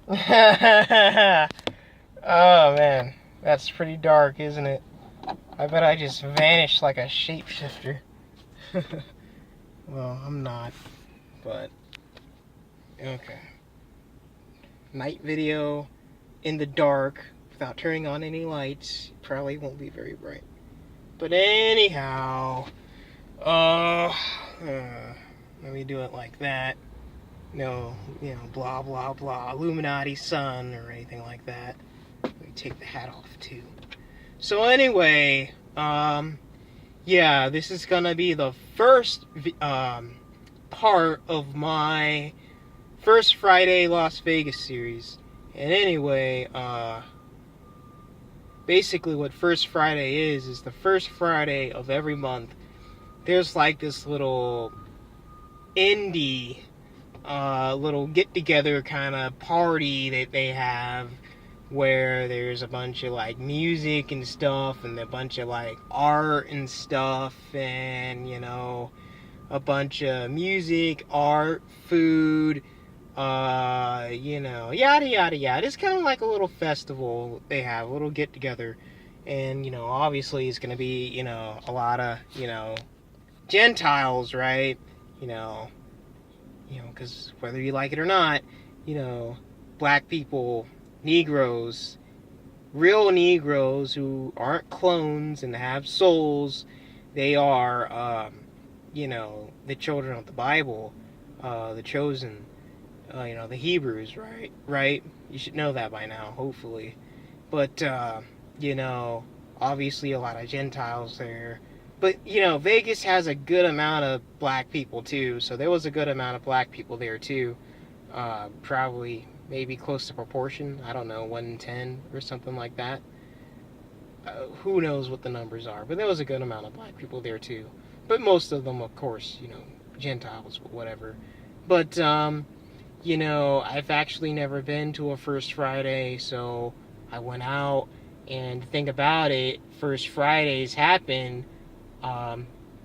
Oh man, that's pretty dark, isn't it? I bet I just vanished like a shapeshifter. Well, I'm not, but okay. Night video in the dark without turning on any lights probably won't be very bright. But anyhow, uh, let me do it like that. No, blah blah blah, Illuminati sun or anything like that. Let me take the hat off too. So anyway, yeah, this is gonna be the first part of my First Friday Las Vegas series. And anyway, basically what First Friday is the first Friday of every month. There's like this little indie, little get-together kind of party that they have where there's a bunch of like music and stuff and a bunch of like art and stuff and a bunch of music, art, food, yada yada yada. It's kind of like a little festival they have, a little get together, and obviously it's gonna be a lot of Gentiles, right? You know, because whether you like it or not, black people, Negroes, real Negroes who aren't clones and have souls, they are, the children of the Bible, the chosen, the Hebrews, right? Right? You should know that by now, hopefully. But, obviously a lot of Gentiles there. But, Vegas has a good amount of black people, too. So there was a good amount of black people there, too. Probably, maybe close to proportion. I don't know, 1 in 10 or something like that. Who knows what the numbers are. But there was a good amount of black people there, too. But most of them, of course, Gentiles, whatever. But, I've actually never been to a First Friday, so I went out, and the thing about it, First Fridays happen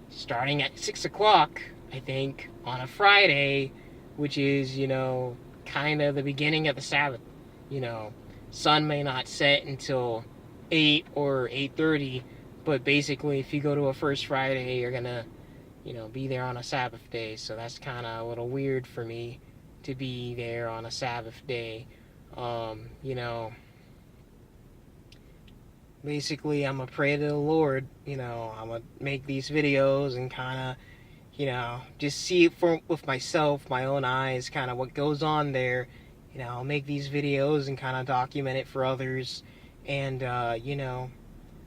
starting at 6 o'clock, I think, on a Friday, which is, kind of the beginning of the Sabbath. You know, sun may not set until 8 or 8:30, but basically if you go to a First Friday, you're going to, be there on a Sabbath day, so that's kind of a little weird for me to be there on a Sabbath day. Um, you know, Basically, I'm gonna pray to the Lord. I'm gonna make these videos and kind of, just see it with myself, my own eyes, kind of what goes on there. I'll make these videos and kind of document it for others, and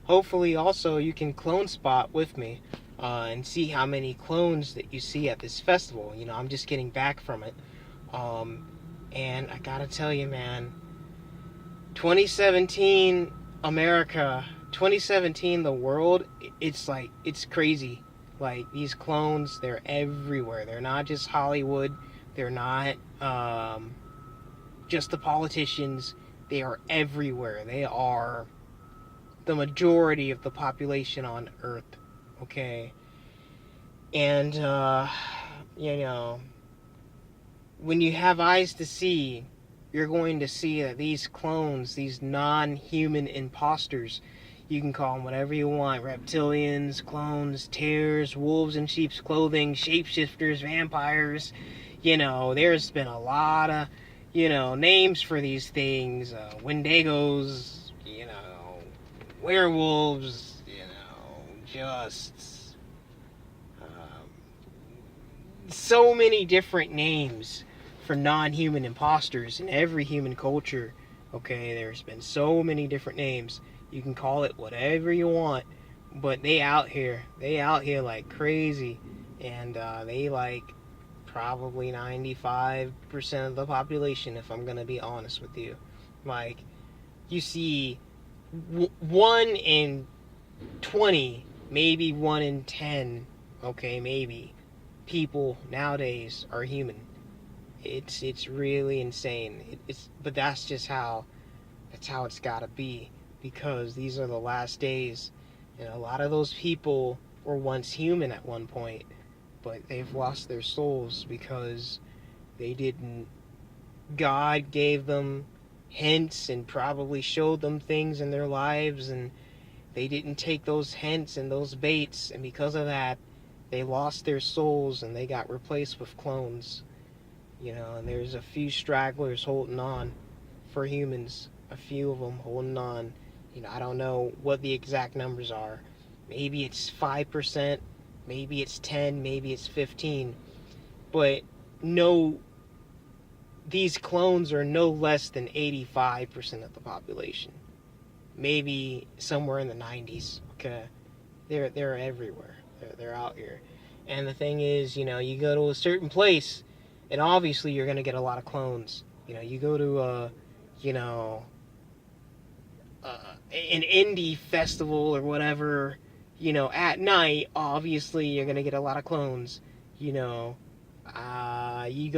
hopefully also you can clone spot with me. And see how many clones that you see at this festival. I'm just getting back from it. Um, and I gotta tell you, man, 2017 America, 2017 the world, it's crazy. Like, these clones, they're everywhere. They're not just Hollywood. They're not just the politicians. They are everywhere. They are the majority of the population on Earth. Okay? And, you know, when you have eyes to see, you're going to see that these clones, these non-human imposters, you can call them whatever you want, reptilians, clones, tears, wolves in sheep's clothing, shapeshifters, vampires, there's been a lot of, names for these things, wendigos, werewolves, just so many different names for non-human imposters in every human culture. Okay, there's been so many different names. You can call it whatever you want, but they out here like crazy, and they like probably 95% of the population, if I'm gonna be honest with you. Like, you see 1 in 20, maybe 1 in 10, okay, maybe, people nowadays are human. It's really insane. But that's just how it's gotta be, because these are the last days, and a lot of those people were once human at one point, but they've lost their souls because they didn't God gave them hints and probably showed them things in their lives, and they didn't take those hints and those baits, and because of that, they lost their souls and they got replaced with clones. And there's a few stragglers holding on for humans, a few of them holding on. I don't know what the exact numbers are. Maybe it's 5%, maybe it's 10, maybe it's 15. But no, these clones are no less than 85% of the population. Maybe somewhere in the 90s. Okay, they're everywhere. They're out here. And the thing is, you go to a certain place, and obviously you're gonna get a lot of clones. You go to an indie festival or whatever. At night, obviously you're gonna get a lot of clones. You go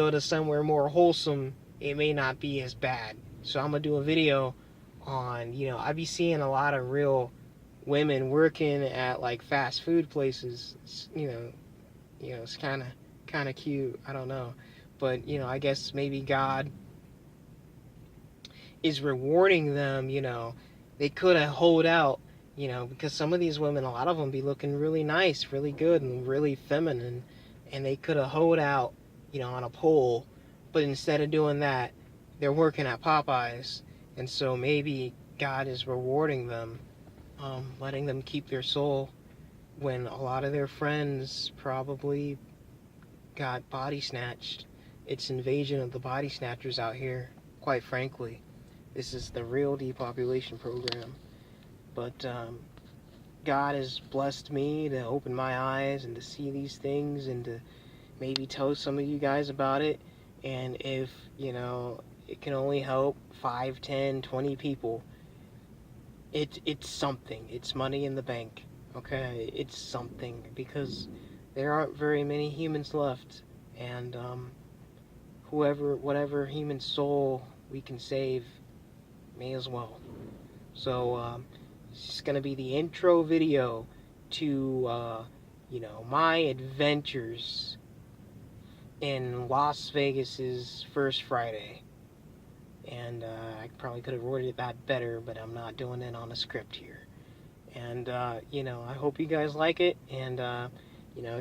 to somewhere more wholesome, it may not be as bad. So I'm gonna do a video on, I be seeing a lot of real women working at like fast food places. It's kind of cute. I don't know, but I guess maybe God is rewarding them. They could have hold out. Because some of these women, a lot of them be looking really nice, really good, and really feminine, and they could have hold out, on a pole, but instead of doing that, they're working at Popeyes, and so maybe God is rewarding them, letting them keep their soul when a lot of their friends probably got body snatched. It's invasion of the body snatchers out here, quite frankly. This is the real depopulation program. But God has blessed me to open my eyes and to see these things and to maybe tell some of you guys about it. And if, it can only help 5, 10, 20 people, it's something. It's money in the bank. Okay? It's something, because there aren't very many humans left. And whatever human soul we can save, may as well. So, it's just going to be the intro video to, my adventures in Las Vegas's first Friday. And I probably could have worded that better, but I'm not doing it on a script here. And, I hope you guys like it. And,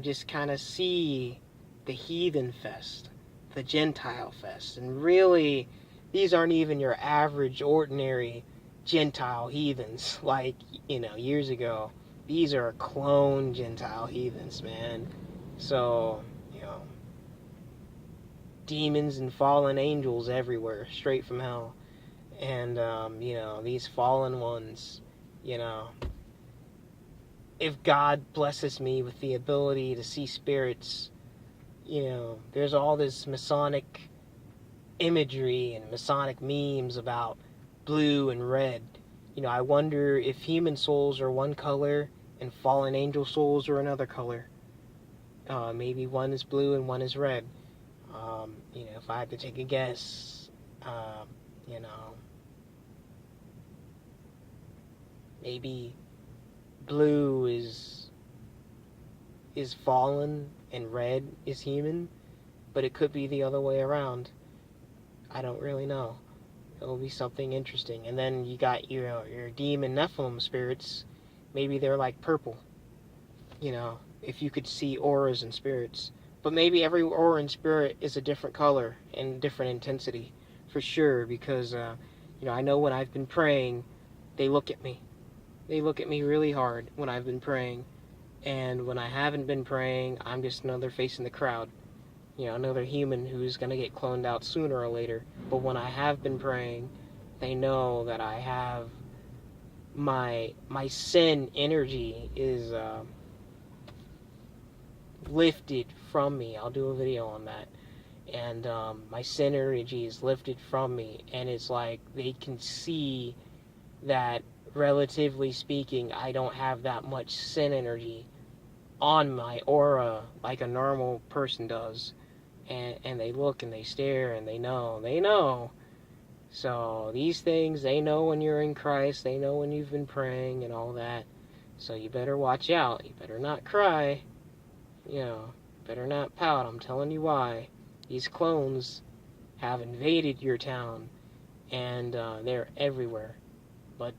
just kind of see the Heathen Fest, the Gentile Fest. And really, these aren't even your average, ordinary Gentile heathens like, years ago. These are clone Gentile heathens, man. So, demons and fallen angels everywhere, straight from hell. And, these fallen ones, if God blesses me with the ability to see spirits, there's all this Masonic imagery and Masonic memes about blue and red. I wonder if human souls are one color and fallen angel souls are another color. Maybe one is blue and one is red. If I had to take a guess, maybe blue is fallen and red is human, but it could be the other way around. I don't really know. It'll be something interesting. And then you got your demon Nephilim spirits. Maybe they're like purple. If you could see auras and spirits. But maybe every aura and spirit is a different color and different intensity, for sure. Because I know when I've been praying, they look at me. They look at me really hard when I've been praying. And when I haven't been praying, I'm just another face in the crowd. Another human who's going to get cloned out sooner or later. But when I have been praying, they know that I have my sin energy is lifted from me. I'll do a video on that. And my sin energy is lifted from me. And it's like they can see that, relatively speaking, I don't have that much sin energy on my aura like a normal person does. And they look and they stare and they know. So these things, they know when you're in Christ, they know when you've been praying and all that. So you better watch out. You better not cry. Better not pout. I'm telling you why. These clones, have invaded your town, and they're everywhere. But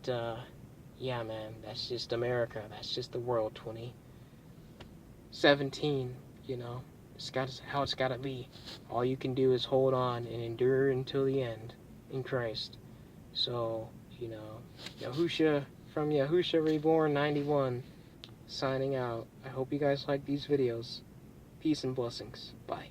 yeah, man, that's just America. That's just the world. 2017, you know, it's got how it's got to be. All you can do is hold on and endure until the end in Christ. So, you know, Yahusha from Yahusha Reborn 91 signing out. I hope you guys like these videos. Peace and blessings. Bye.